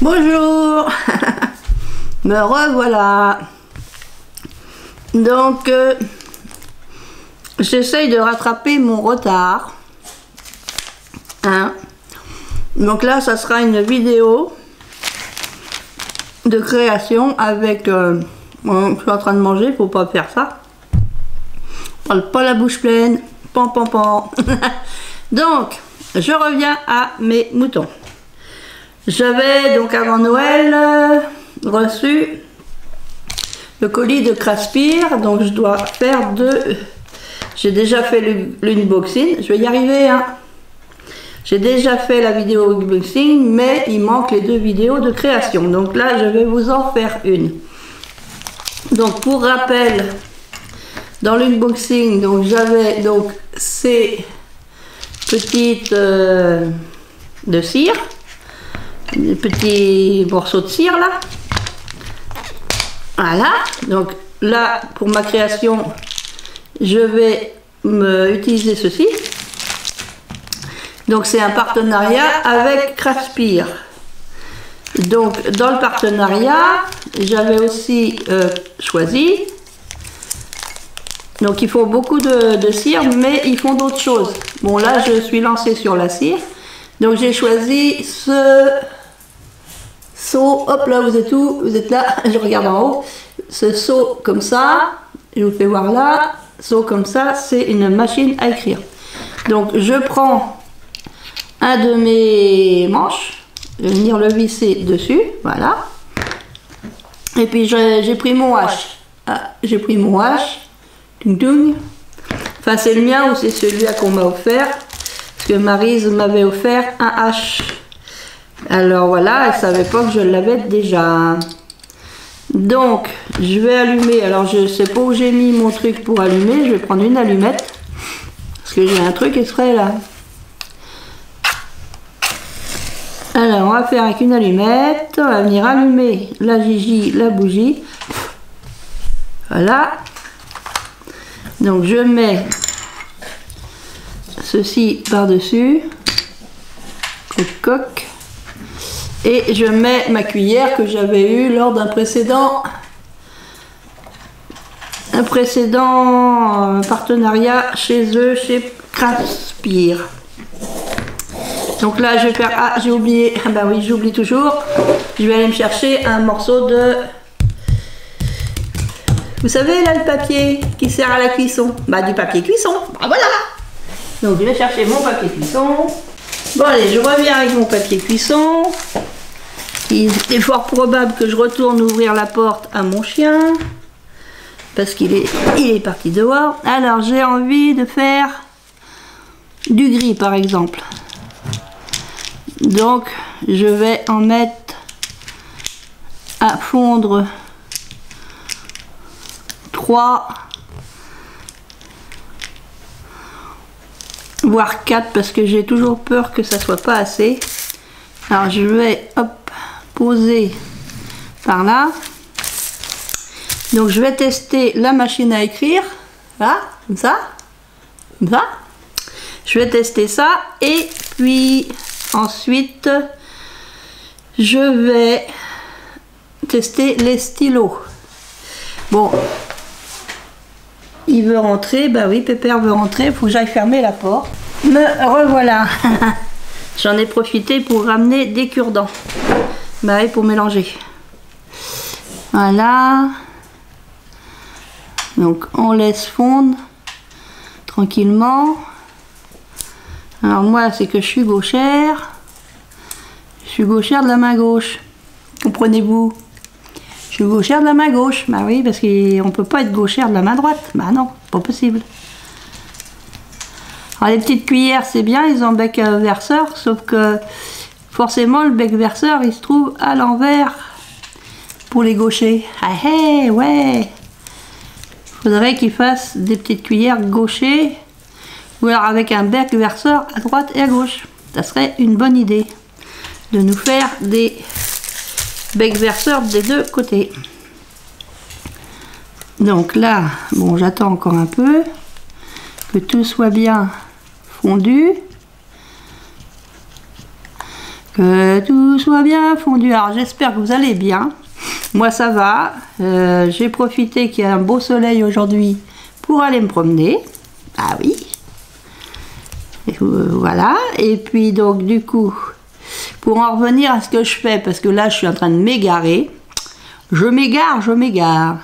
Bonjour. Me revoilà. Donc j'essaye de rattraper mon retard, hein. Donc là ça sera une vidéo de création avec bon, je suis en train de manger, faut pas faire ça. Parle pas la bouche pleine. Pan pan pan. Donc je reviens à mes moutons. J'avais donc avant Noël reçu le colis de Craspir, donc je dois faire deux. J'ai déjà fait l'unboxing, je vais y arriver, hein. J'ai déjà fait la vidéo unboxing, mais il manque les deux vidéos de création. Donc là, je vais vous en faire une. Donc pour rappel, dans l'unboxing, donc j'avais donc ces petites de cire, des petits morceaux de cire là. Voilà, donc là pour ma création je vais utiliser ceci. Donc c'est un partenariat avec Craspir. Donc dans le partenariat j'avais aussi choisi, donc ils font beaucoup de cire, mais ils font d'autres choses. Bon là je suis lancée sur la cire, donc j'ai choisi ce seau. Hop là, vous êtes où? Vous êtes là, je regarde en haut. Ce seau comme ça, je vous fais voir là, seau comme ça, c'est une machine à écrire. Donc je prends un de mes manches, je vais venir le visser dessus, voilà. Et puis j'ai pris mon H. Ah, j'ai pris mon H. Tung tung. Enfin c'est le mien ou c'est celui-là qu'on m'a offert. Parce que Maryse m'avait offert un H. Alors voilà, elle ne savait pas que je l'avais déjà. Donc, je vais allumer. Alors, je ne sais pas où j'ai mis mon truc pour allumer. Je vais prendre une allumette. Parce que j'ai un truc extrait là. Alors, on va faire avec une allumette. On va venir allumer la Gigi, la bougie. Voilà. Donc, je mets ceci par-dessus. Coque. Et je mets ma cuillère que j'avais eue lors d'un précédent partenariat chez eux, chez Craspir. Donc là je vais faire, ah j'ai oublié, ah bah oui j'oublie toujours, je vais aller me chercher un morceau de, vous savez là le papier qui sert à la cuisson, bah du papier cuisson, bah voilà. Donc je vais chercher mon papier cuisson. Bon allez, je reviens avec mon papier cuisson. Il est fort probable que je retourne ouvrir la porte à mon chien. Parce qu'il est parti dehors. Alors j'ai envie de faire du gris par exemple. Donc je vais en mettre à fondre 3. Voire 4 parce que j'ai toujours peur que ça soit pas assez. Alors je vais hop poser par là. Donc je vais tester la machine à écrire là comme ça, comme ça. Je vais tester ça et puis ensuite je vais tester les stylos. Bon, il veut rentrer, bah oui, Pépère veut rentrer, il faut que j'aille fermer la porte. Me revoilà. J'en ai profité pour ramener des cure-dents. Bah oui, pour mélanger. Voilà. Donc on laisse fondre tranquillement. Alors moi c'est que je suis gauchère. Je suis gauchère de la main gauche. Comprenez-vous? Je suis gauchère de la main gauche. Bah oui, parce qu'on peut pas être gauchère de la main droite. Bah non, pas possible. Alors les petites cuillères c'est bien, ils ont bec verseur, sauf que forcément le bec verseur il se trouve à l'envers pour les gauchers. Ah hey, ouais. Faudrait qu'ils fassent des petites cuillères gauchers ou alors avec un bec verseur à droite et à gauche. Ça serait une bonne idée de nous faire des bec verseurs des deux côtés. Donc là, bon, j'attends encore un peu que tout soit bien fondu. Que tout soit bien fondu. Alors j'espère que vous allez bien. Moi ça va. J'ai profité qu'il y a un beau soleil aujourd'hui pour aller me promener. Ah oui. Et voilà. Et puis donc du coup, pour en revenir à ce que je fais, parce que là je suis en train de m'égarer. Je m'égare.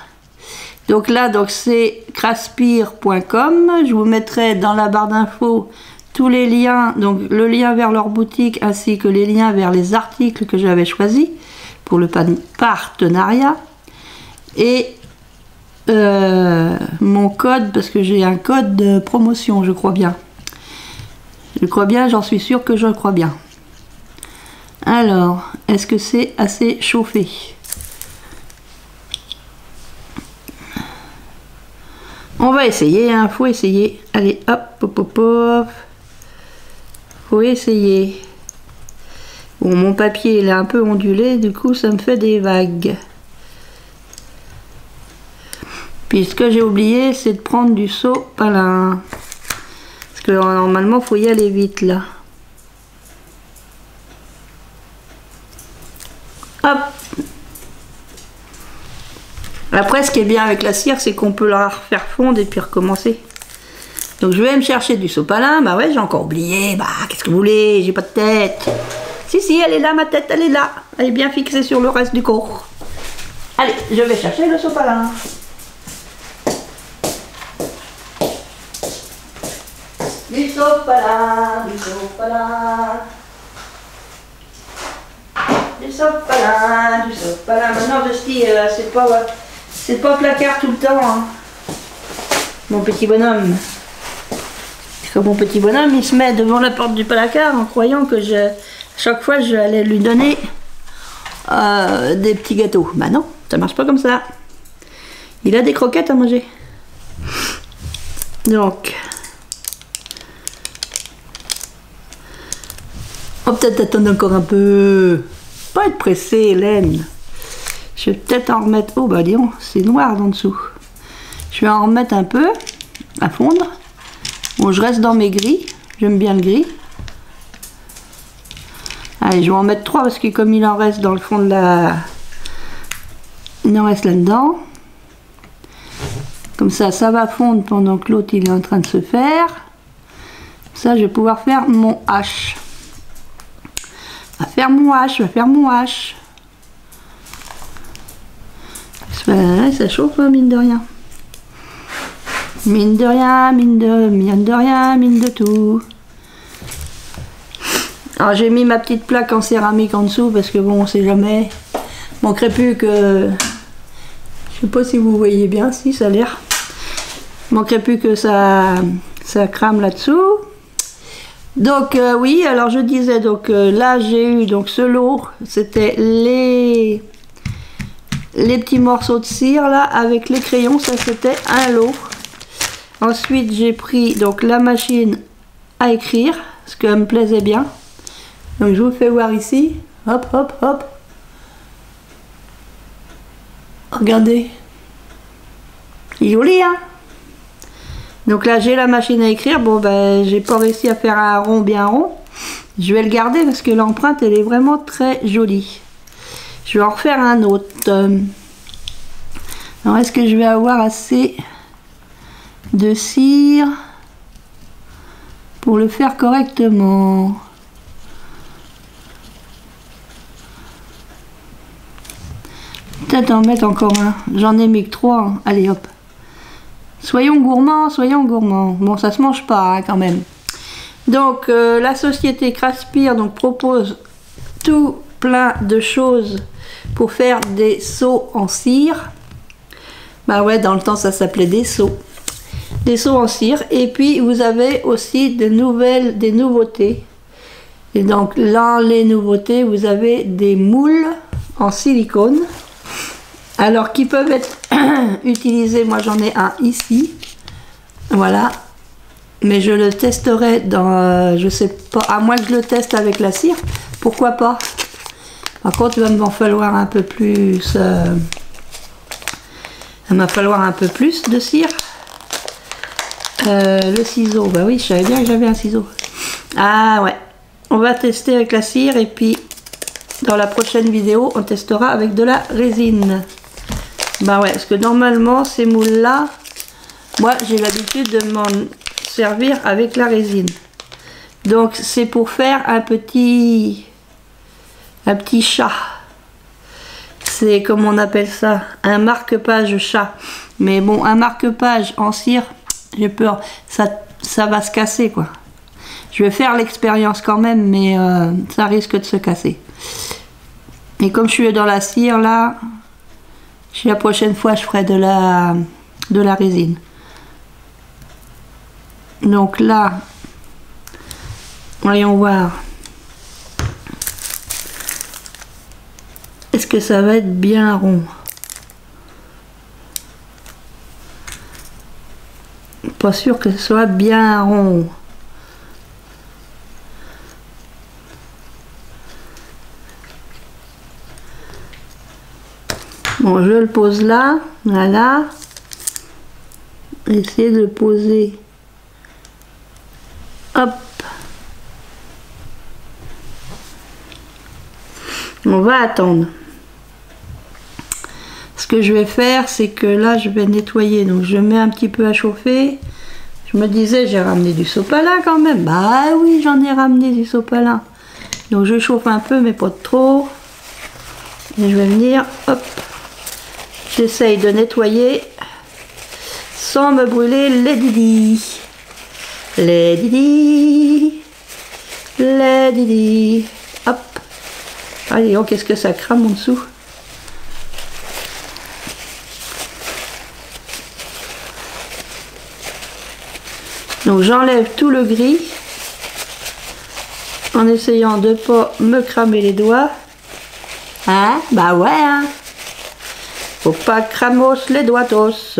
Donc là, donc c'est craspire.com. Je vous mettrai dans la barre d'infos tous les liens, donc le lien vers leur boutique ainsi que les liens vers les articles que j'avais choisis pour le partenariat. Et mon code, parce que j'ai un code de promotion, je crois bien. Je crois bien, j'en suis sûre que je le crois bien. Alors, est-ce que c'est assez chauffé ? On va essayer, hein, faut essayer. Allez, hop, hop, hop, hop. Faut essayer. Bon, mon papier, il est un peu ondulé, du coup, ça me fait des vagues. Puis, ce que j'ai oublié, c'est de prendre du sopalin. Parce que normalement, faut y aller vite, là. Hop. Après, ce qui est bien avec la cire, c'est qu'on peut la refaire fondre et puis recommencer. Donc, je vais me chercher du sopalin. Bah ouais, j'ai encore oublié. Bah, qu'est-ce que vous voulez? J'ai pas de tête. Si, elle est là, ma tête, elle est là. Elle est bien fixée sur le reste du corps. Allez, je vais chercher le sopalin. Du sopalin, du sopalin. Du sopalin, du sopalin. Maintenant, de style, c'est pas placard tout le temps, hein. Mon petit bonhomme. Comme mon petit bonhomme, il se met devant la porte du placard en croyant que chaque fois, j'allais lui donner des petits gâteaux. Bah non, ça marche pas comme ça. Il a des croquettes à manger. Donc, on va peut-être attendre encore un peu. Pas être pressé, Hélène. Je vais peut-être en remettre. Oh bah dis donc, c'est noir en dessous. Je vais en remettre un peu à fondre. Bon, je reste dans mes gris. J'aime bien le gris. Allez, je vais en mettre 3 parce que comme il en reste dans le fond de la... Il en reste là-dedans. Comme ça, ça va fondre pendant que l'autre il est en train de se faire. Ça, je vais pouvoir faire mon hache. Je vais faire mon hache. Ça chauffe, hein, mine de rien. Mine de rien, mine de rien, mine de tout. Alors j'ai mis ma petite plaque en céramique en dessous parce que bon, on sait jamais. Manquerait plus que... Je sais pas si vous voyez bien, si ça a l'air. Manquerait plus que ça crame là-dessous. Donc oui, alors je disais, donc là j'ai eu donc ce lot, c'était les petits morceaux de cire là avec les crayons, ça c'était un lot. Ensuite j'ai pris donc la machine à écrire, ce que me plaisait bien. Donc je vous fais voir ici, hop hop hop. Regardez, il est joli hein. Donc là j'ai la machine à écrire, bon ben j'ai pas réussi à faire un rond bien rond. Je vais le garder parce que l'empreinte elle est vraiment très jolie. Je vais en refaire un autre. Alors est-ce que je vais avoir assez de cire pour le faire correctement? Peut-être en mettre encore un. J'en ai mis que 3. Hein. Allez hop. Soyons gourmands, soyons gourmands. Bon, ça se mange pas hein, quand même. Donc, la société Craspire donc, propose tout plein de choses pour faire des seaux en cire. Bah ouais, dans le temps, ça s'appelait des seaux. Des seaux en cire. Et puis, vous avez aussi des nouveautés. Et donc, dans les nouveautés, vous avez des moules en silicone. Alors, qui peuvent être utilisés, moi j'en ai un ici, voilà, mais je le testerai dans, je sais pas, à moins que je le teste avec la cire, pourquoi pas. Par contre, il va m'en falloir un peu plus, il va falloir un peu plus de cire. Le ciseau, bah oui, je savais bien que j'avais un ciseau. Ah ouais, on va tester avec la cire et puis dans la prochaine vidéo, on testera avec de la résine. Bah ouais, parce que normalement, ces moules-là, moi, j'ai l'habitude de m'en servir avec la résine. Donc, c'est pour faire un petit chat. C'est, comme on appelle ça, un marque-page chat. Mais bon, un marque-page en cire, j'ai peur, ça va se casser, quoi. Je vais faire l'expérience quand même, mais ça risque de se casser. Et comme je suis dans la cire, là, la prochaine fois, je ferai de la résine. Donc là, voyons voir. Est-ce que ça va être bien rond? Pas sûr que ce soit bien rond. Bon, je le pose là, voilà. Essayer de le poser. Hop. On va attendre. Ce que je vais faire, c'est que là, je vais nettoyer. Donc, je mets un petit peu à chauffer. Je me disais, j'ai ramené du sopalin quand même. Bah oui, j'en ai ramené du sopalin. Donc, je chauffe un peu, mais pas trop. Et je vais venir, hop. J'essaye de nettoyer sans me brûler les didis. Les didis. Les didis. Hop. Allez, oh, qu'est-ce que ça crame en dessous. Donc j'enlève tout le gris en essayant de ne pas me cramer les doigts. Hein? Bah ouais, hein. Faut pas cramos les doigtos.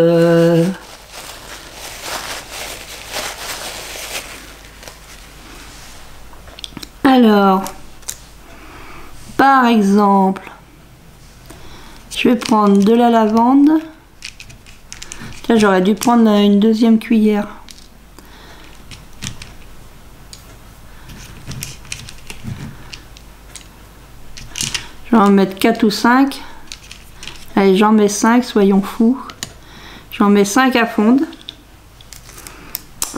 Alors, par exemple, je vais prendre de la lavande. Tiens, j'aurais dû prendre une deuxième cuillère. Je vais en mettre 4 ou 5. Allez, j'en mets 5, soyons fous. J'en mets 5 à fondre.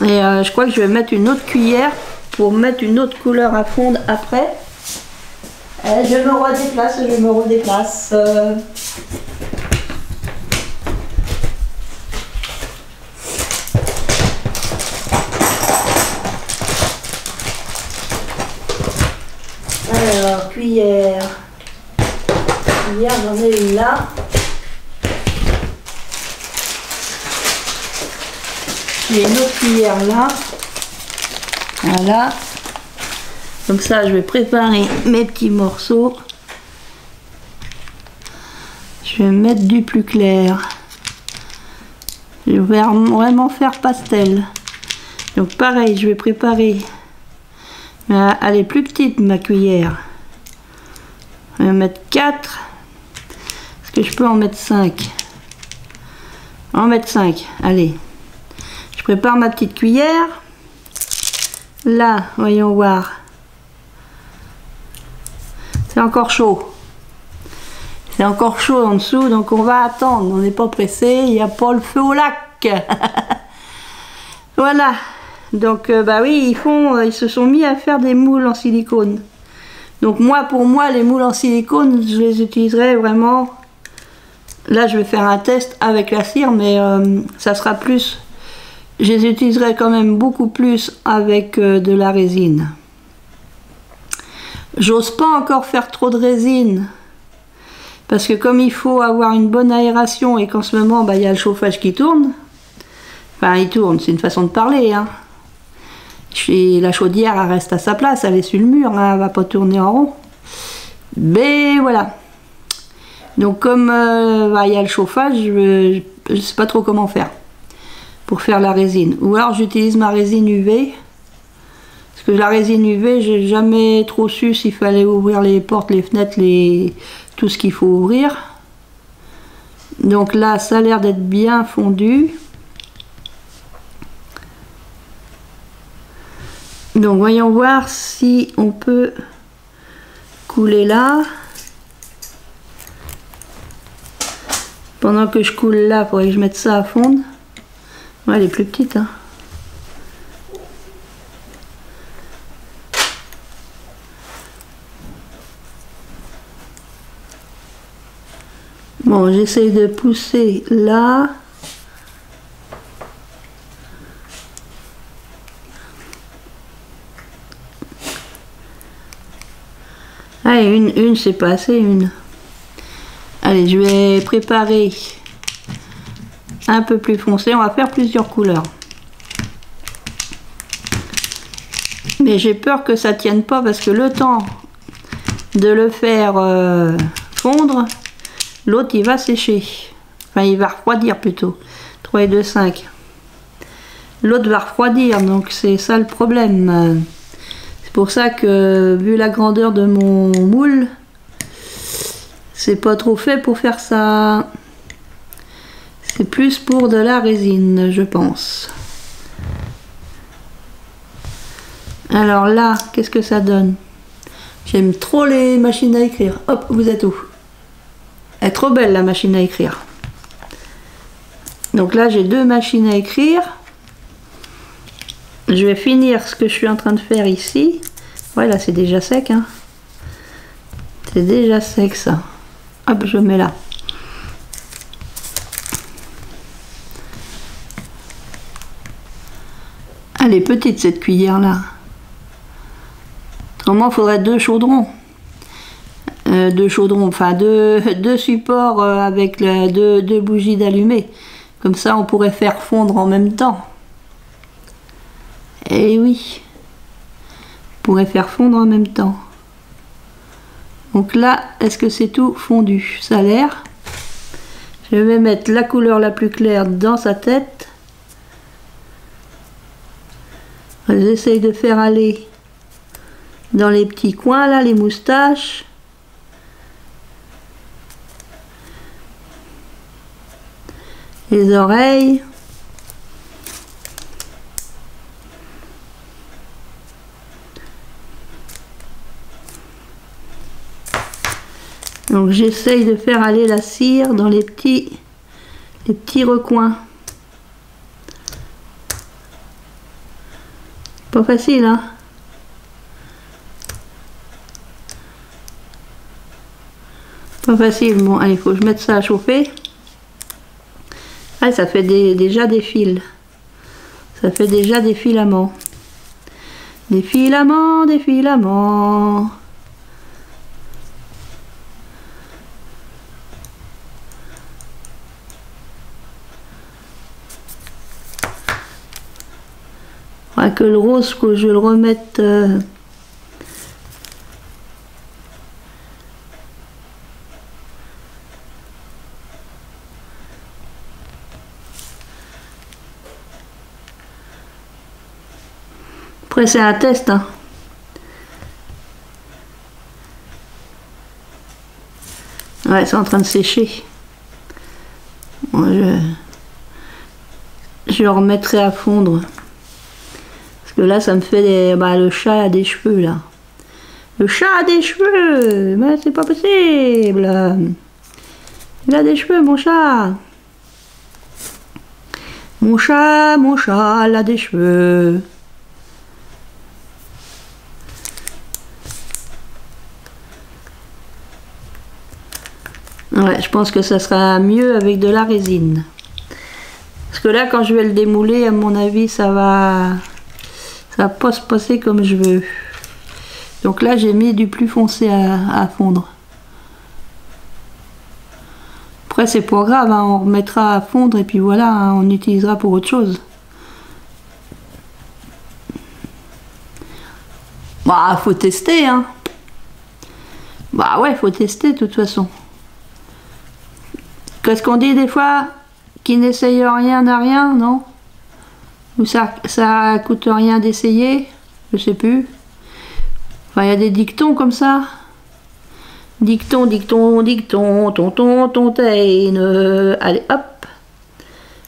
Et je crois que je vais mettre une autre cuillère pour mettre une autre couleur à fondre après. Et je me redéplace, Alors, cuillère. J'en ai une là. J'ai une autre cuillère là. Voilà. Comme ça, je vais préparer mes petits morceaux. Je vais mettre du plus clair. Je vais vraiment faire pastel. Donc pareil, je vais préparer. Elle est plus petite ma cuillère. Je vais mettre 4. Est-ce que je peux en mettre 5? En mettre 5. Allez. Je prépare ma petite cuillère. Là, voyons voir. C'est encore chaud. C'est encore chaud en dessous, donc on va attendre. On n'est pas pressé, il n'y a pas le feu au lac. Voilà. Donc, bah oui, ils se sont mis à faire des moules en silicone. Donc moi, pour moi, les moules en silicone, je les utiliserai vraiment. Là, je vais faire un test avec la cire, mais ça sera plus. Je les utiliserai quand même beaucoup plus avec de la résine. J'ose pas encore faire trop de résine. Parce que comme il faut avoir une bonne aération et qu'en ce moment, bah, y a le chauffage qui tourne. Enfin, il tourne, c'est une façon de parler. Hein. La chaudière, elle reste à sa place, elle est sur le mur, hein, elle va pas tourner en rond. Mais voilà. Donc comme bah, y a le chauffage, je sais pas trop comment faire pour faire la résine. Ou alors j'utilise ma résine UV. Parce que la résine UV, j'ai jamais trop su s'il fallait ouvrir les portes, les fenêtres, tout ce qu'il faut ouvrir. Donc là, ça a l'air d'être bien fondu. Donc voyons voir si on peut couler là. Pendant que je coule là, il faudrait que je mette ça à fondre. Ouais, elle est plus petite, hein. Bon, j'essaye de pousser là. Ah, une c'est pas assez, une. Allez, je vais préparer un peu plus foncé. On va faire plusieurs couleurs. Mais j'ai peur que ça tienne pas parce que le temps de le faire fondre, l'autre il va sécher. Enfin, il va refroidir plutôt. 3 et 2, 5. L'autre va refroidir, donc c'est ça le problème. C'est pour ça que, vu la grandeur de mon moule, c'est pas trop fait pour faire ça. C'est plus pour de la résine, je pense. Alors là, qu'est-ce que ça donne? J'aime trop les machines à écrire. Hop, vous êtes où? Elle est trop belle la machine à écrire. Donc là, j'ai 2 machines à écrire. Je vais finir ce que je suis en train de faire ici. Ouais, là, c'est déjà sec, hein. C'est déjà sec, ça. Hop, je mets là. Elle est petite, cette cuillère-là. Autrement, il faudrait 2 chaudrons. 2 chaudrons, enfin 2 supports avec 2 bougies d'allumé. Comme ça, on pourrait faire fondre en même temps. Eh oui. On pourrait faire fondre en même temps. Donc là, est-ce que c'est tout fondu? Ça a l'air. Je vais mettre la couleur la plus claire dans sa tête. J'essaye de faire aller dans les petits coins là, les moustaches. Les oreilles. Donc j'essaye de faire aller la cire dans les petits recoins. Pas facile, hein? Pas facile. Bon, allez, il faut que je mette ça à chauffer. Ah, ça fait déjà des fils. Ça fait déjà des filaments. Des filaments, des filaments. Que le rose, que je le remette après c'est un test, hein. Ouais, c'est en train de sécher. Bon, je le remettrai à fondre. Parce que là, ça me fait le chat a des cheveux, là. Le chat a des cheveux! Mais c'est pas possible! Il a des cheveux, mon chat! Mon chat, il a des cheveux. Ouais, je pense que ça sera mieux avec de la résine. Parce que là, quand je vais le démouler, à mon avis, ça va pas se passer comme je veux. Donc là, j'ai mis du plus foncé à fondre. Après, c'est pas grave, hein, on remettra à fondre et puis voilà, hein, on utilisera pour autre chose. Bah, faut tester, hein. Bah ouais, faut tester de toute façon. Qu'est-ce qu'on dit des fois? Qui n'essaye rien n'a rien, non? Ou ça coûte rien d'essayer? Je sais plus. Enfin, il y a des dictons comme ça. Dicton, dicton, dicton, tonton, tontaine. Allez, hop.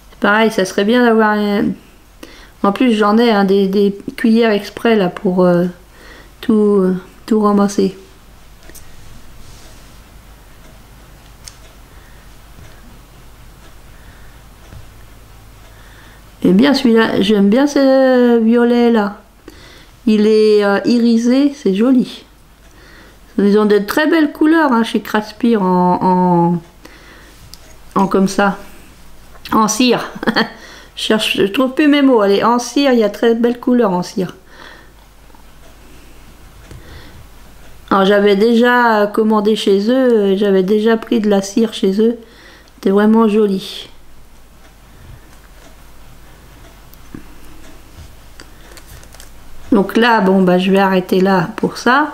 C'est pareil, ça serait bien d'avoir En plus, j'en ai hein, des cuillères exprès là pour tout ramasser. Et bien celui-là, j'aime bien ce violet là. Il est irisé, c'est joli. Ils ont de très belles couleurs hein, chez Craspir en comme ça. En cire. Je trouve plus mes mots. Allez, en cire, il y a très belles couleurs en cire. Alors j'avais déjà commandé chez eux, j'avais déjà pris de la cire chez eux. C'était vraiment joli. Donc là, bon, bah, je vais arrêter là pour ça.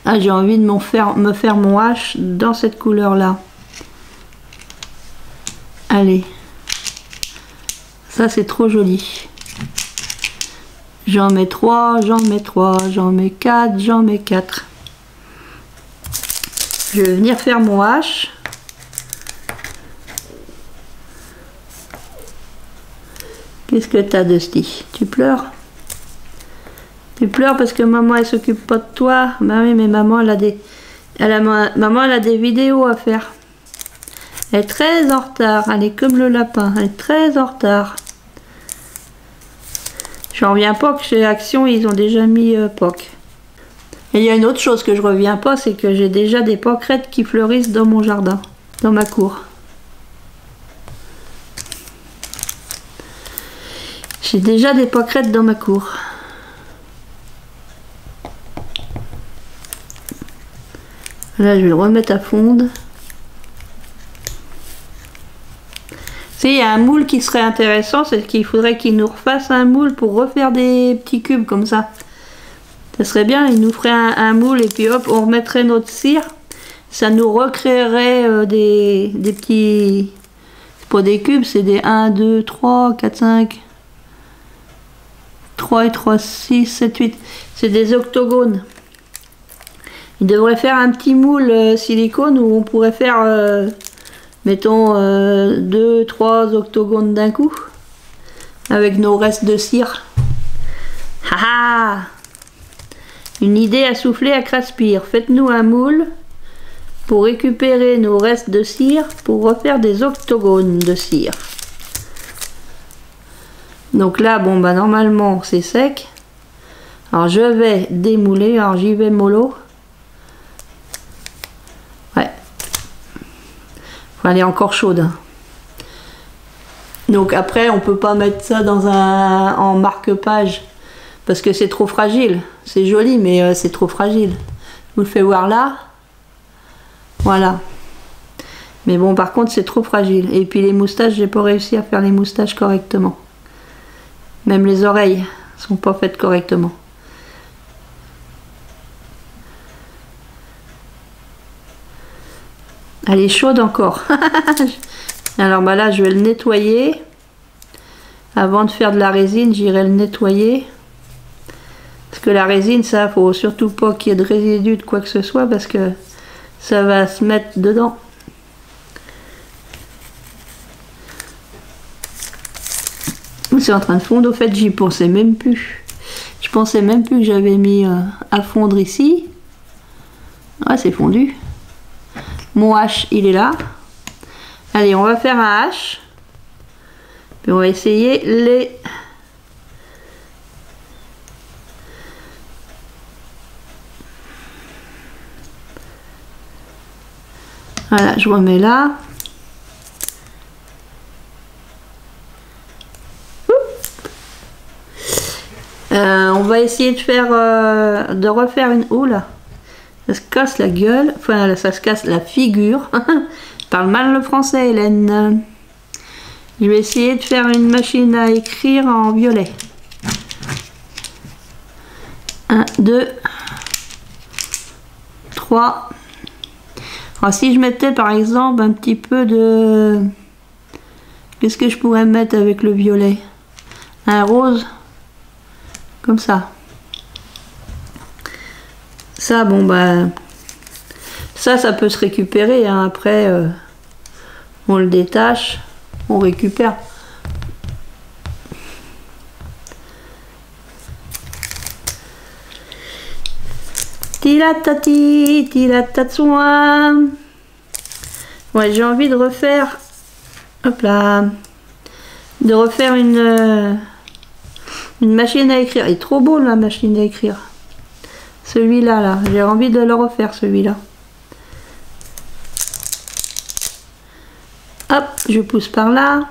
Ah, j'ai envie de me faire mon H dans cette couleur-là. Allez. Ça, c'est trop joli. J'en mets 3, j'en mets 3, j'en mets 4, j'en mets 4. Je vais venir faire mon H. Qu'est-ce que t'as de Sti? Tu pleures? Tu pleures parce que maman elle s'occupe pas de toi. Bah oui, mais maman elle a des vidéos à faire. Elle est très en retard. Elle est comme le lapin. Elle est très en retard. J'en reviens pas que chez Action ils ont déjà mis POC. Et il y a une autre chose que je reviens pas, c'est que j'ai déjà des pâquerettes qui fleurissent dans mon jardin, dans ma cour. J'ai déjà des pâquerettes dans ma cour. Là, je vais le remettre à fondre. Il y a un moule qui serait intéressant, c'est qu'il faudrait qu'il nous refasse un moule pour refaire des petits cubes comme ça. Ça serait bien, il nous ferait un moule et puis hop, on remettrait notre cire. Ça nous recréerait des petits... C'est pas des cubes, c'est des 1, 2, 3, 4, 5... 3 et 3, 6, 7, 8. C'est des octogones. Il devrait faire un petit moule silicone où on pourrait faire... mettons 2, 3 octogones d'un coup. Avec nos restes de cire. Haha! Une idée à souffler à Craspir. Faites-nous un moule pour récupérer nos restes de cire pour refaire des octogones de cire. Donc là, bon bah normalement c'est sec. Alors je vais démouler. Alors j'y vais mollo. Ouais. Elle est encore chaude. Hein. Donc après on peut pas mettre ça dans en marque-page. Parce que c'est trop fragile. C'est joli, mais c'est trop fragile. Je vous le fais voir là. Voilà. Mais bon, par contre, c'est trop fragile. Et puis les moustaches, j'ai pas réussi à faire les moustaches correctement. Même les oreilles sont pas faites correctement. Elle est chaude encore. Alors bah là, je vais le nettoyer. Avant de faire de la résine, j'irai le nettoyer. Parce que la résine, ça, faut surtout pas qu'il y ait de résidus de quoi que ce soit parce que ça va se mettre dedans. C'est en train de fondre, au fait, j'y pensais même plus. Je pensais même plus que j'avais mis à fondre ici. Ah, c'est fondu. Mon H, il est là. Allez, on va faire un H. Puis on va essayer les... Voilà, je remets là. On va essayer de faire, de refaire une... Oh là, ça se casse la gueule, enfin ça se casse la figure. Je parle mal le français, Hélène. Je vais essayer de faire une machine à écrire en violet. 1, 2, 3. Alors si je mettais par exemple un petit peu de... Qu'est-ce que je pourrais mettre avec le violet? Un rose. Comme ça. Ça, bon bah... Ça peut se récupérer. Hein. Après, on le détache. On récupère. Tilatati, tilatatsoin. Ouais, j'ai envie de refaire, hop là, de refaire une machine à écrire. Il est trop beau la machine à écrire. Celui-là, là, j'ai envie de le refaire celui-là. Hop, je pousse par là.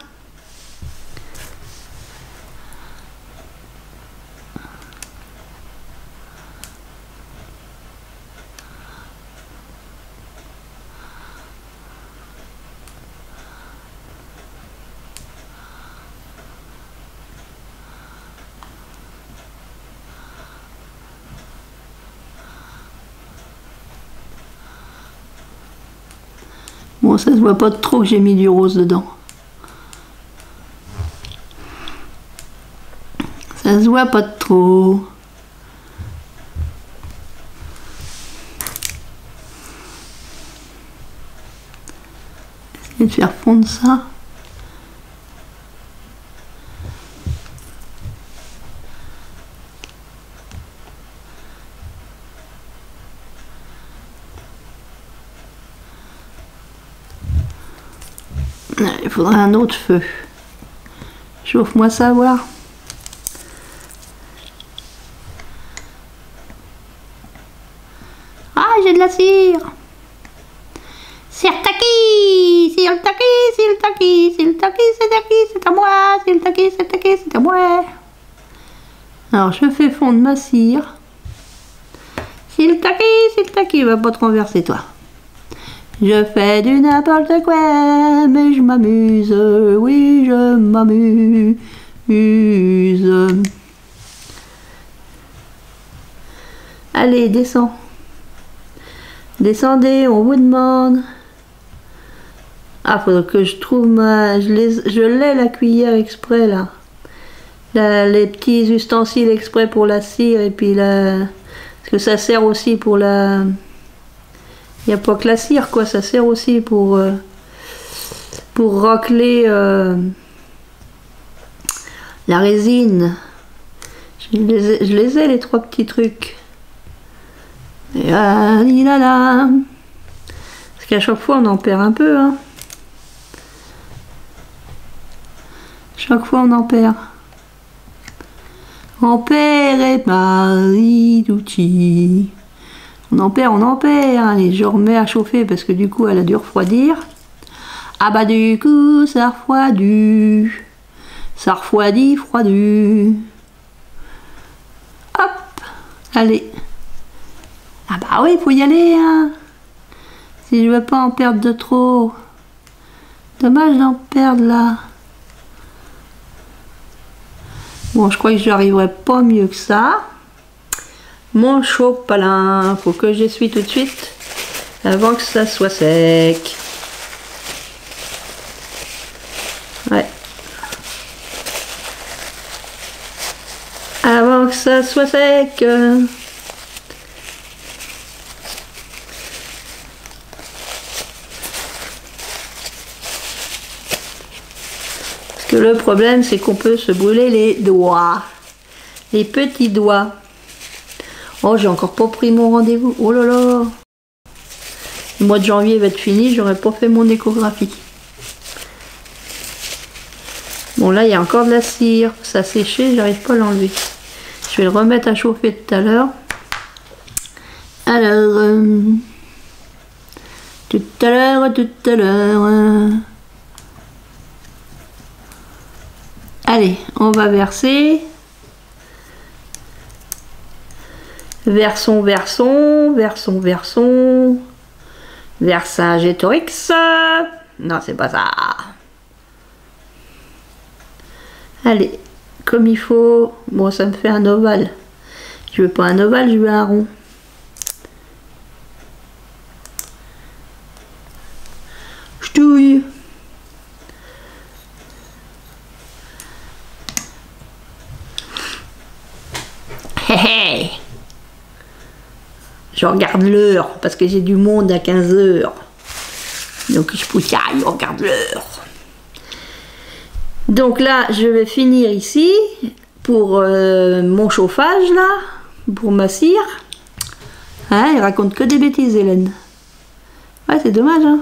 Bon, ça se voit pas trop que j'ai mis du rose dedans. Ça se voit pas trop. Essayer de faire fondre ça. Il faudrait un autre feu. Chauffe-moi ça, voir. Ah, j'ai de la cire. Sirtaki, sirtaki, sirtaki, sirtaki, sirtaki, c'est à moi, sirtaki, sirtaki, c'est à moi. Alors, je fais fondre ma cire. Sirtaki, sirtaki, va pas te renverser, toi. Je fais du n'importe quoi, mais je m'amuse, oui, je m'amuse. Allez, descends. Descendez, on vous demande. Ah, faudrait que je trouve ma... Je l'ai la cuillère exprès, là. Les petits ustensiles exprès pour la cire, et puis la... Parce que ça sert aussi pour la... Il n'y a pas que la cire, quoi, ça sert aussi pour racler la résine. Je les ai, les trois petits trucs. Et là, là. Parce qu'à chaque fois, on en perd un peu, hein. Chaque fois, on en perd. On perd et Marie d'outils. On en perd, allez, je remets à chauffer parce que du coup elle a dû refroidir. Ah bah du coup ça refroidit, froidu. Hop, allez. Ah bah oui, il faut y aller, hein. Si je veux pas en perdre de trop. Dommage d'en perdre là. Bon, je crois que j'arriverai pas mieux que ça. Mon chopalin, faut que j'essuie tout de suite avant que ça soit sec. Ouais. Avant que ça soit sec. Parce que le problème, c'est qu'on peut se brûler les doigts. Les petits doigts. Oh, j'ai encore pas pris mon rendez-vous. Oh là là. Le mois de janvier va être fini, j'aurais pas fait mon échographie. Bon, là, il y a encore de la cire. Ça a séché, j'arrive pas à l'enlever. Je vais le remettre à chauffer tout à l'heure. Alors, tout à l'heure. Allez, on va verser. Versons. Vercingétorix. Non, c'est pas ça. Allez, comme il faut. Bon, ça me fait un ovale. Je veux pas un ovale, je veux un rond. Ch'touille. Hé hé. Je regarde l'heure parce que j'ai du monde à 15 h. Donc je poussaille, je regarde l'heure. Donc là, je vais finir ici pour mon chauffage là, pour ma cire. Hein, il raconte que des bêtises, Hélène. Ouais, c'est dommage, hein.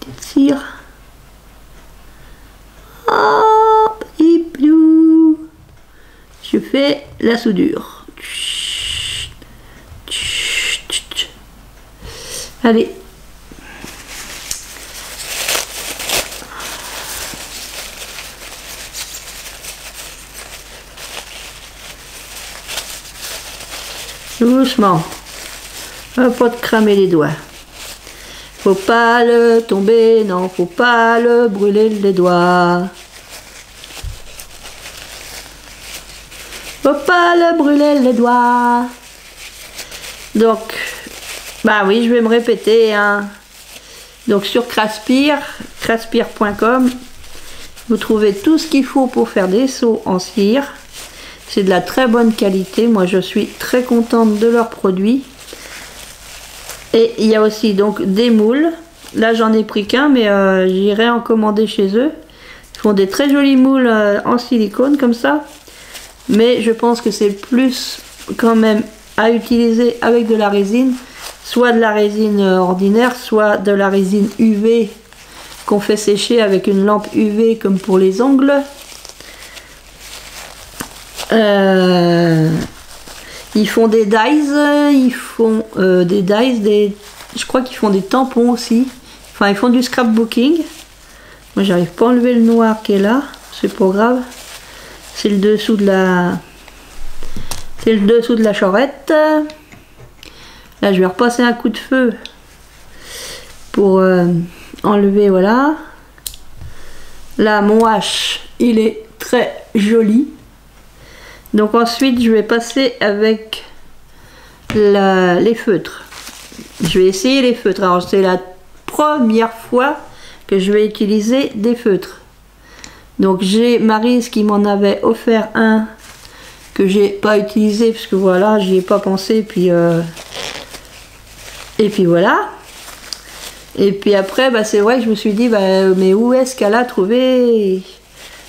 Petite cire. Oh, petit plou. Je fais la soudure. Allez. Doucement. Pas de cramer les doigts. Faut pas le tomber, non, faut pas le brûler les doigts. Faut pas le brûler les doigts. Donc, bah oui, je vais me répéter, hein. Donc sur Craspire, craspire.com, vous trouvez tout ce qu'il faut pour faire des seaux en cire. C'est de la très bonne qualité. Moi, je suis très contente de leurs produits. Et il y a aussi donc des moules. Là, j'en ai pris qu'un, mais j'irai en commander chez eux. Ils font des très jolis moules en silicone comme ça. Mais je pense que c'est plus quand même à utiliser avec de la résine. Soit de la résine ordinaire, soit de la résine UV qu'on fait sécher avec une lampe UV comme pour les ongles. Ils font des dies, ils font des dies, je crois qu'ils font des tampons aussi. Enfin, ils font du scrapbooking. Moi, j'arrive pas à enlever le noir qui est là, c'est pas grave. C'est le dessous de la, charrette. Là, je vais repasser un coup de feu pour enlever, voilà. Là, mon H, il est très joli. Donc ensuite, je vais passer avec les feutres. Je vais essayer les feutres. Alors, c'est la première fois que je vais utiliser des feutres. Donc, j'ai Maryse qui m'en avait offert un que j'ai pas utilisé parce que voilà, j'y ai pas pensé. Et puis voilà. Et puis après, bah, c'est vrai que je me suis dit, bah, mais où est-ce qu'elle a trouvé?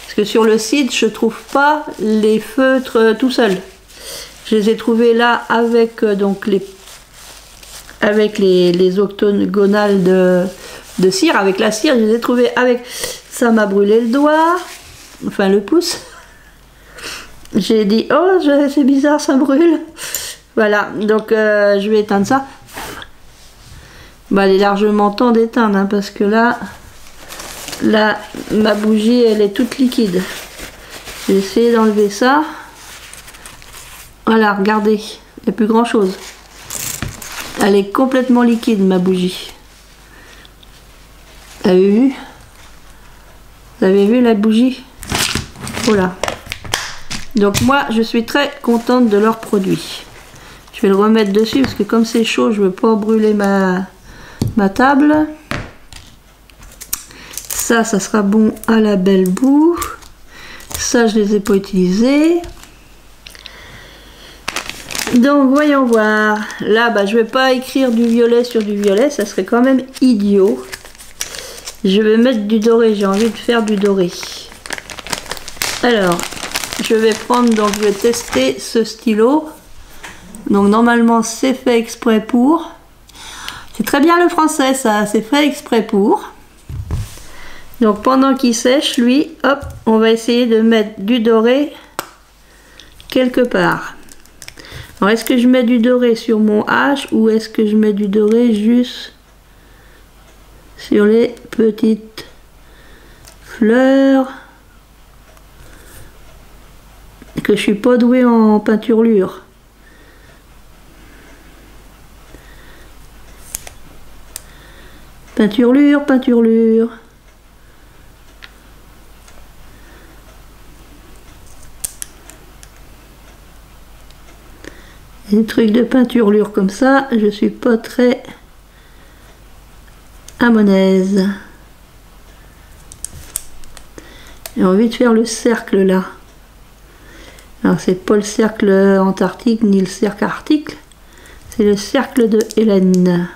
Parce que sur le site, je trouve pas les feutres tout seuls. Je les ai trouvés là avec donc les octogonales de cire. Avec la cire, je les ai trouvés avec. Ça m'a brûlé le doigt, enfin le pouce. J'ai dit, oh, c'est bizarre, ça brûle. Voilà, donc je vais éteindre ça. Bah, il est largement temps d'éteindre, hein, parce que là, ma bougie, elle est toute liquide. J'ai essayé d'enlever ça. Voilà, regardez, il n'y a plus grand chose. Elle est complètement liquide, ma bougie. Vous avez vu? Vous avez vu la bougie? Voilà. Donc moi, je suis très contente de leurs produits. Je vais le remettre dessus parce que comme c'est chaud, je ne veux pas brûler ma table. Ça sera bon à la belle boue. Ça, je les ai pas utilisés. Donc, voyons voir. Là, bah, je vais pas écrire du violet sur du violet. Ça serait quand même idiot. Je vais mettre du doré. J'ai envie de faire du doré. Alors, je vais prendre, donc je vais tester ce stylo. Donc, normalement, c'est fait exprès pour. C'est très bien le français, ça. C'est fait exprès pour. Donc pendant qu'il sèche, lui, hop, on va essayer de mettre du doré quelque part. Alors est-ce que je mets du doré sur mon H ou est-ce que je mets du doré juste sur les petites fleurs que je suis pas douée en peinturlure. Peinturlure. Des trucs de peinturlure comme ça, je suis pas très à mon aise. J'ai envie de faire le cercle là. Alors c'est pas le cercle antarctique ni le cercle arctique, c'est le cercle de Hélène.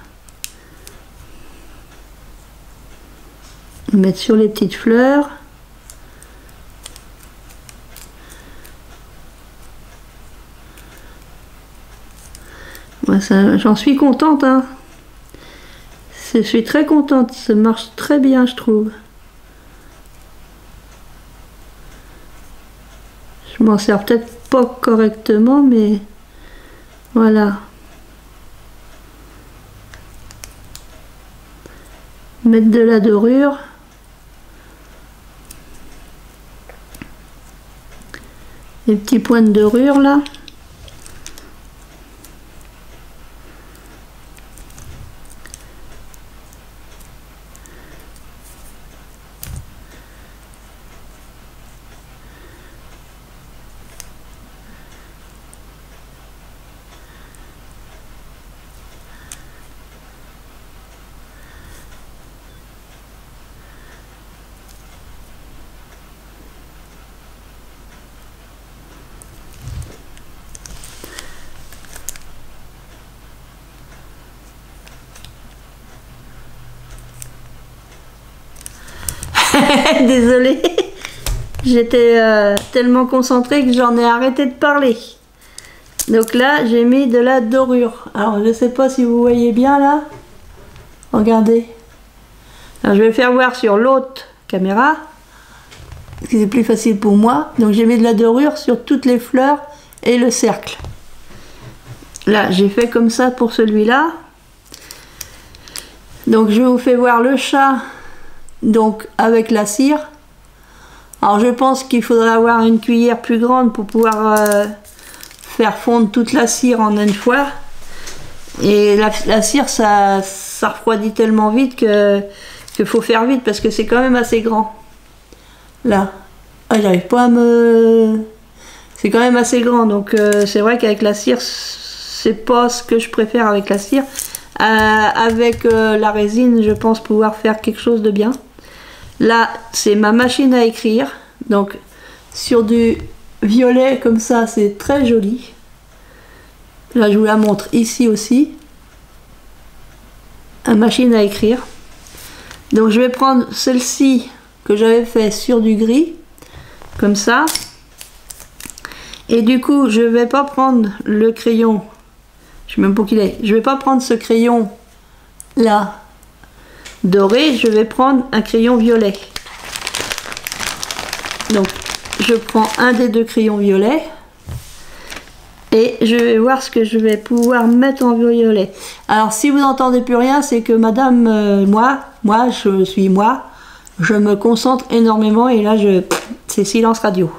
Mettre sur les petites fleurs. Ouais, j'en suis contente, hein. Je suis très contente, ça marche très bien, je trouve. Je m'en sers peut-être pas correctement, mais voilà. Mettre de la dorure. Les petits points de dorure là. Désolée, j'étais tellement concentrée que j'en ai arrêté de parler. Donc là, j'ai mis de la dorure. Alors, je sais pas si vous voyez bien là. Regardez. Alors, je vais faire voir sur l'autre caméra. Parce que c'est plus facile pour moi. Donc, j'ai mis de la dorure sur toutes les fleurs et le cercle. Là, j'ai fait comme ça pour celui-là. Donc, je vous fais voir le chat. Donc avec la cire. Alors je pense qu'il faudrait avoir une cuillère plus grande pour pouvoir faire fondre toute la cire en une fois. Et la cire ça refroidit tellement vite que faut faire vite parce que c'est quand même assez grand. Là. Ah, j'arrive pas à me... C'est quand même assez grand, donc c'est vrai qu'avec la cire, c'est pas ce que je préfère avec la cire. Avec la résine, je pense pouvoir faire quelque chose de bien. Là, c'est ma machine à écrire. Donc, sur du violet comme ça, c'est très joli. Là, je vous la montre ici aussi. Une machine à écrire. Donc, je vais prendre celle-ci que j'avais fait sur du gris. Comme ça. Et du coup, je vais pas prendre le crayon. Je sais même pas qu'il est. Je vais pas prendre ce crayon là. Doré, je vais prendre un crayon violet. Donc je prends un des deux crayons violets et je vais voir ce que je vais pouvoir mettre en violet. Alors si vous n'entendez plus rien, c'est que madame, moi je me concentre énormément et là c'est silence radio.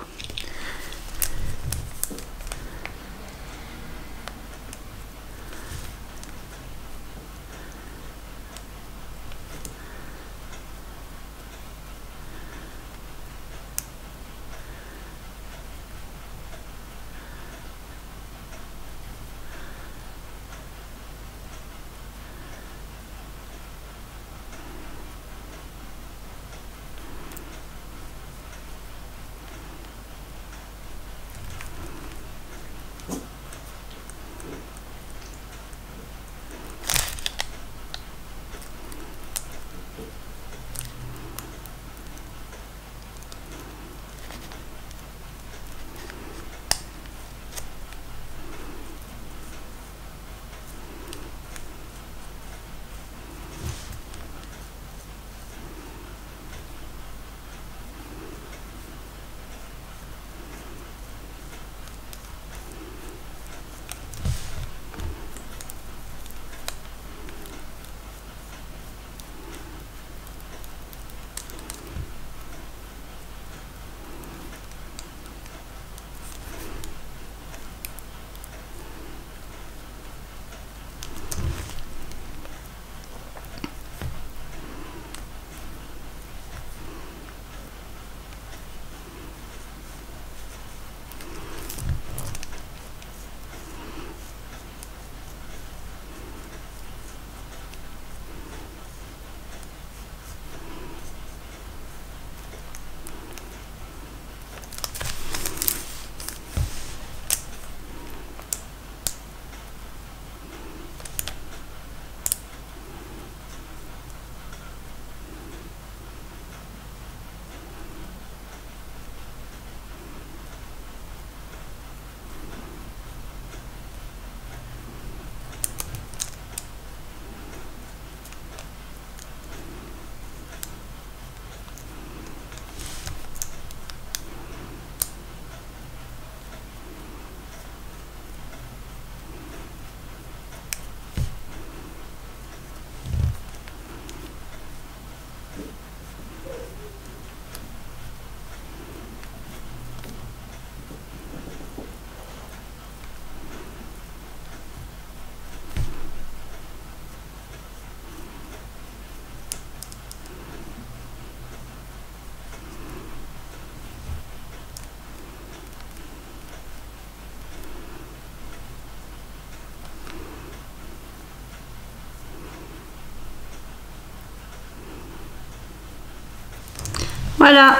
Voilà.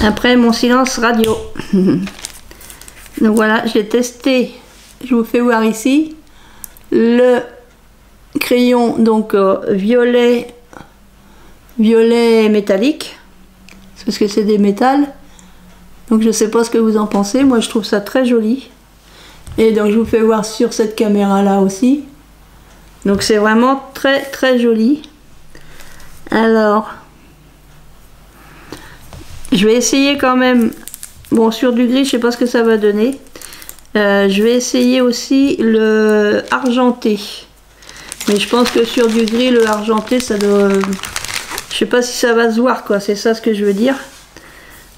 Après mon silence radio. Donc voilà, j'ai testé, je vous fais voir ici, le crayon donc violet métallique, parce que c'est des métals. Donc je sais pas ce que vous en pensez, moi je trouve ça très joli. Et donc je vous fais voir sur cette caméra là aussi. Donc c'est vraiment très très joli. Alors, je vais essayer quand même, bon sur du gris je sais pas ce que ça va donner. Je vais essayer aussi le argenté. Mais je pense que sur du gris le argenté ça doit... Je sais pas si ça va se voir quoi, c'est ça ce que je veux dire.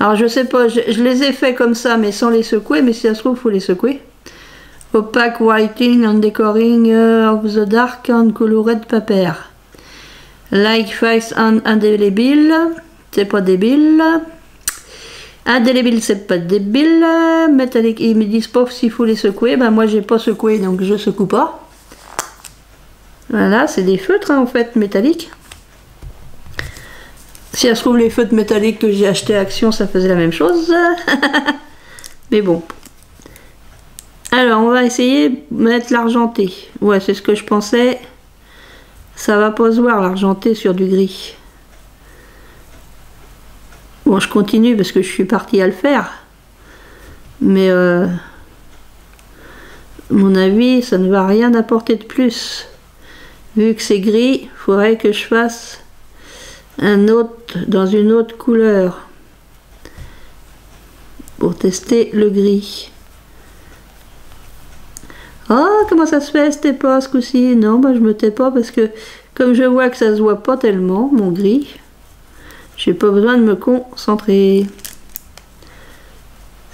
Alors je sais pas, je les ai fait comme ça mais sans les secouer, mais si ça se trouve il faut les secouer. Opaque whiting and decoring of the dark and colored paper. Like face and indélébile, c'est pas débile. Indélébile, c'est pas débile. Métallique, ils me disent pas s'il faut les secouer. Ben moi j'ai pas secoué donc je secoue pas. Voilà, c'est des feutres hein, en fait métalliques. Si ça se trouve les feutres métalliques que j'ai acheté à Action ça faisait la même chose. Mais bon. Alors on va essayer de mettre l'argenté. Ouais c'est ce que je pensais. Ça va pas se voir l'argenté sur du gris. Bon je continue parce que je suis partie à le faire. Mais à mon avis ça ne va rien apporter de plus. Vu que c'est gris, il faudrait que je fasse un autre dans une autre couleur pour tester le gris. Oh, comment ça se fait, c'était pas ce coup-ci? Non, bah, je me tais pas parce que comme je vois que ça se voit pas tellement, mon gris, j'ai pas besoin de me concentrer.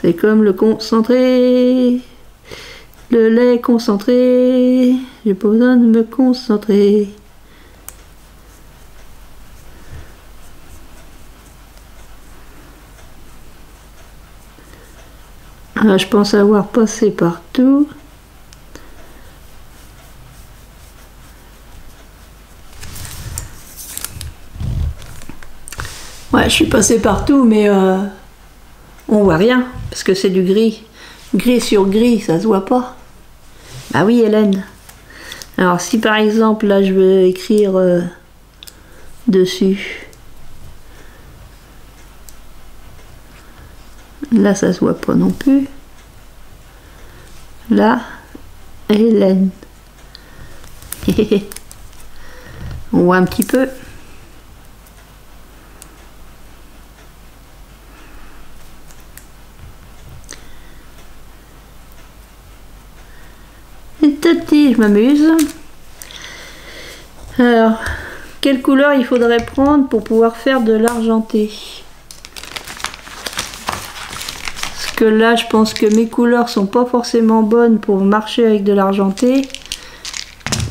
C'est comme le concentré, le lait concentré, j'ai pas besoin de me concentrer. Ah, je pense avoir passé partout. Ouais, je suis passée partout, mais on voit rien, parce que c'est du gris. Gris sur gris, ça se voit pas. Bah oui, Hélène. Alors, si par exemple, là, je veux écrire dessus. Là, ça se voit pas non plus. Là, Hélène. On voit un petit peu. Petit, je m'amuse. Alors, quelle couleur il faudrait prendre pour pouvoir faire de l'argenté? Parce que là, je pense que mes couleurs sont pas forcément bonnes pour marcher avec de l'argenté.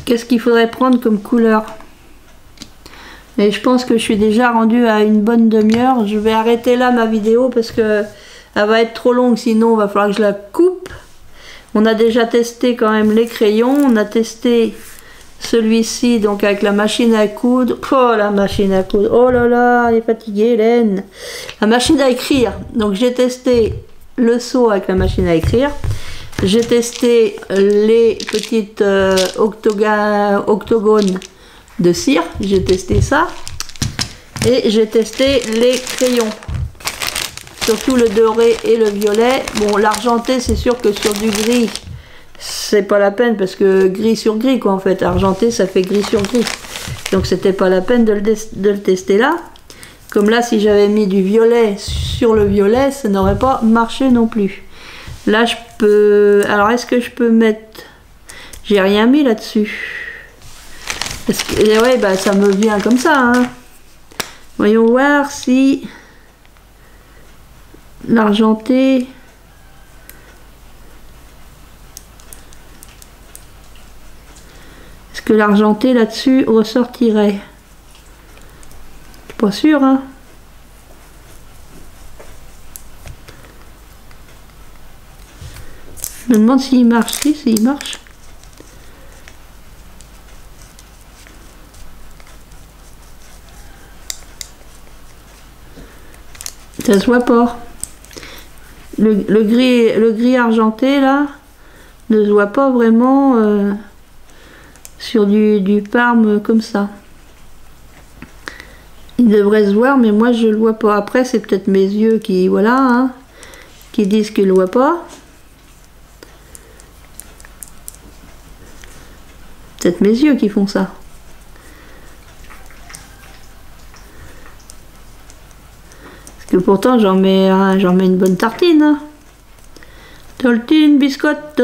Qu'est-ce qu'il faudrait prendre comme couleur? Et je pense que je suis déjà rendue à une bonne demi-heure. Je vais arrêter là ma vidéo parce que elle va être trop longue, sinon il va falloir que je la coupe. On a déjà testé quand même les crayons, on a testé celui-ci donc avec la machine à coudre. Oh la machine à coudre, oh là là, elle est fatiguée Hélène. La machine à écrire, donc j'ai testé le seau avec la machine à écrire. J'ai testé les petites octogones de cire, j'ai testé ça. Et j'ai testé les crayons. Surtout le doré et le violet. Bon, l'argenté, c'est sûr que sur du gris, c'est pas la peine parce que gris sur gris, quoi, en fait. Argenté, ça fait gris sur gris. Donc, c'était pas la peine de le tester là. Comme là, si j'avais mis du violet sur le violet, ça n'aurait pas marché non plus. Là, je peux... Alors, est-ce que je peux mettre... J'ai rien mis là-dessus. Parce que, ouais, bah, ça me vient comme ça, hein. Voyons voir si... L'argenté, est-ce que l'argenté là-dessus ressortirait? Je suis pas sûre, hein. Je me demande s'il marche. Si, s'il marche. Ça se voit pas. Le gris argenté là ne se voit pas vraiment sur du parme comme ça. Il devrait se voir, mais moi je le vois pas. Après, c'est peut-être mes yeux qui, voilà, hein, qui disent qu'ils le voient pas. Peut-être mes yeux qui font ça. Parce que pourtant, j'en mets une bonne tartine. Hein. Tartine, biscotte,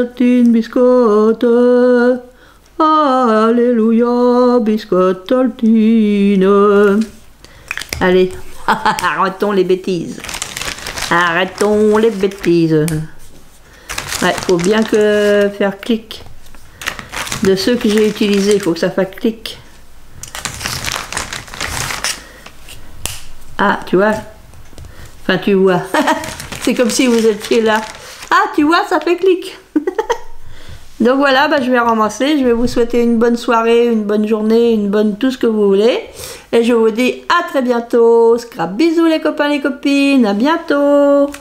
alléluia, biscotte, tartine. Allez, arrêtons les bêtises. Arrêtons les bêtises. Ouais, faut bien que faire clic. De ceux que j'ai utilisés, il faut que ça fasse clic. Ah, tu vois. Enfin, tu vois. C'est comme si vous étiez là. Ah, tu vois, ça fait clic. Donc voilà, bah, je vais ramasser. Je vais vous souhaiter une bonne soirée, une bonne journée, une bonne tout ce que vous voulez. Et je vous dis à très bientôt. Scrap bisous les copains, les copines. À bientôt.